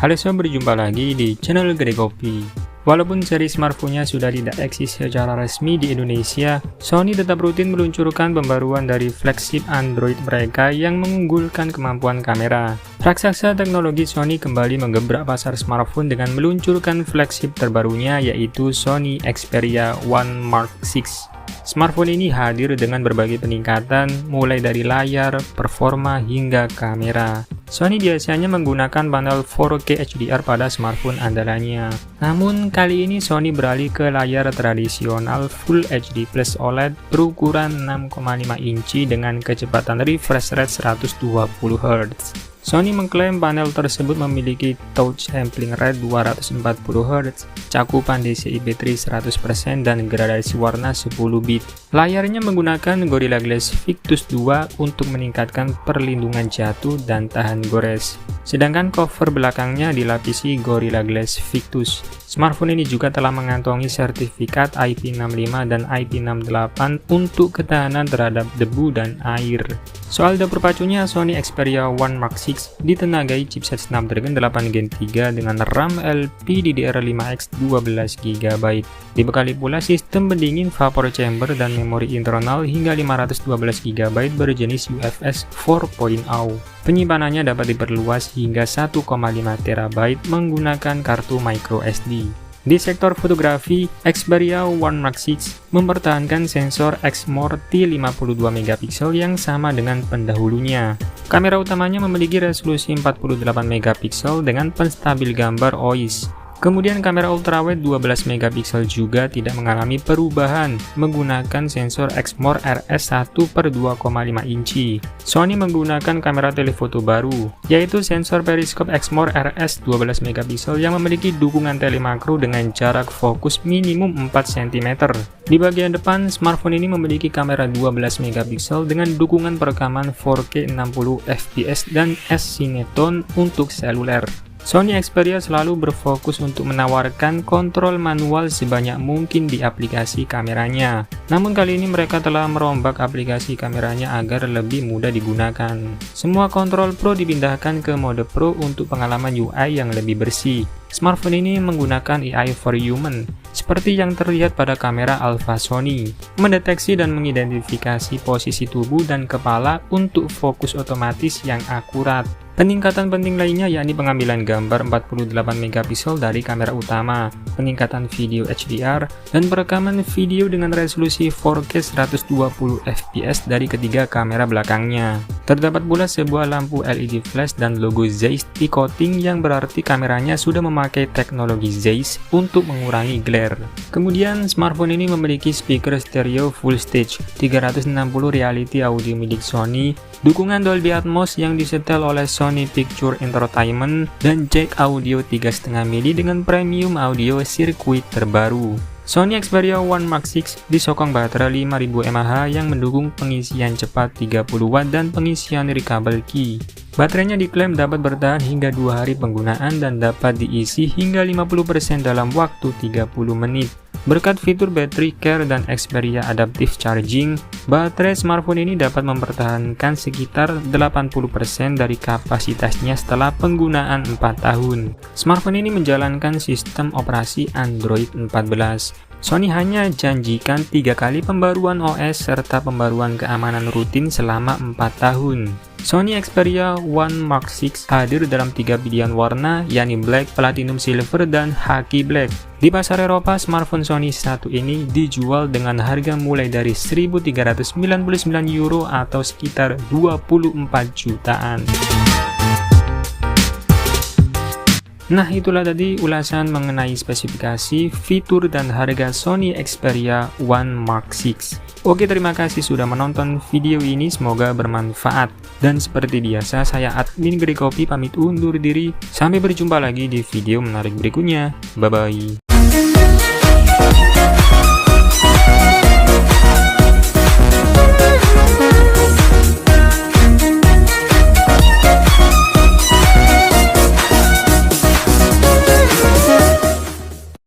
Halo sob, berjumpa lagi di channel Gregopi. Walaupun seri smartphone-nya sudah tidak eksis secara resmi di Indonesia, Sony tetap rutin meluncurkan pembaruan dari flagship Android mereka yang mengunggulkan kemampuan kamera. Raksasa teknologi Sony kembali menggebrak pasar smartphone dengan meluncurkan flagship terbarunya, yaitu Sony Xperia One Mark 6. Smartphone ini hadir dengan berbagai peningkatan, mulai dari layar, performa, hingga kamera. Sony biasanya menggunakan panel 4K HDR pada smartphone andalannya. Namun, kali ini Sony beralih ke layar tradisional Full HD Plus OLED berukuran 6,5 inci dengan kecepatan refresh rate 120 Hz. Sony mengklaim panel tersebut memiliki touch sampling rate 240 Hz, cakupan DCI baterai 100%, dan gradasi warna 10 bit. Layarnya menggunakan Gorilla Glass Victus 2 untuk meningkatkan perlindungan jatuh dan tahan gores. Sedangkan cover belakangnya dilapisi Gorilla Glass Victus. Smartphone ini juga telah mengantongi sertifikat IP65 dan IP68 untuk ketahanan terhadap debu dan air. Soal dapur pacunya, Sony Xperia One Mark 6 ditenagai chipset Snapdragon 8 Gen 3 dengan RAM LPDDR5X 12GB. Dibekali pula sistem pendingin vapor chamber dan memori internal hingga 512GB berjenis UFS 4.0. Penyimpanannya dapat diperluas hingga 1,5 TB menggunakan kartu microSD. Di sektor fotografi, Xperia One Mark 6 mempertahankan sensor Exmor T52MP yang sama dengan pendahulunya. Kamera utamanya memiliki resolusi 48MP dengan penstabil gambar OIS. Kemudian kamera ultrawide 12MP juga tidak mengalami perubahan menggunakan sensor Exmor RS 1/2,5 inci. Sony menggunakan kamera telefoto baru, yaitu sensor periskop Exmor RS 12MP yang memiliki dukungan telemakro dengan jarak fokus minimum 4 cm. Di bagian depan, smartphone ini memiliki kamera 12MP dengan dukungan perekaman 4K 60fps dan S-Cineton untuk seluler. Sony Xperia selalu berfokus untuk menawarkan kontrol manual sebanyak mungkin di aplikasi kameranya. Namun kali ini mereka telah merombak aplikasi kameranya agar lebih mudah digunakan. Semua kontrol Pro dipindahkan ke mode Pro untuk pengalaman UI yang lebih bersih. Smartphone ini menggunakan AI for Human, seperti yang terlihat pada kamera Alpha Sony, mendeteksi dan mengidentifikasi posisi tubuh dan kepala untuk fokus otomatis yang akurat. Peningkatan penting lainnya yakni pengambilan gambar 48MP dari kamera utama, peningkatan video HDR, dan perekaman video dengan resolusi 4K 120fps dari ketiga kamera belakangnya. Terdapat pula sebuah lampu LED flash dan logo Zeiss T-coating yang berarti kameranya sudah memakai teknologi Zeiss untuk mengurangi glare. Kemudian, smartphone ini memiliki speaker stereo full stage, 360 reality audio milik Sony, dukungan Dolby Atmos yang disetel oleh Sony Picture Entertainment, dan jack audio 3,5 mili dengan premium audio sirkuit terbaru. Sony Xperia One Mark 6 disokong baterai 5000 mAh yang mendukung pengisian cepat 30W dan pengisian recoverable key. Baterainya diklaim dapat bertahan hingga 2 hari penggunaan dan dapat diisi hingga 50% dalam waktu 30 menit. Berkat fitur Battery Care dan Xperia Adaptive Charging, baterai smartphone ini dapat mempertahankan sekitar 80% dari kapasitasnya setelah penggunaan 4 tahun. Smartphone ini menjalankan sistem operasi Android 14. Sony hanya janjikan 3 kali pembaruan OS serta pembaruan keamanan rutin selama 4 tahun. Sony Xperia One Mark 6 hadir dalam 3 pilihan warna, yakni Black, Platinum Silver, dan Khaki Black. Di pasar Eropa, smartphone Sony satu ini dijual dengan harga mulai dari €1.399 atau sekitar 24 jutaan. Nah, itulah tadi ulasan mengenai spesifikasi, fitur, dan harga Sony Xperia One Mark 6. Oke, terima kasih sudah menonton video ini, semoga bermanfaat. Dan seperti biasa, saya admin Gregopi pamit undur diri. Sampai berjumpa lagi di video menarik berikutnya. Bye-bye.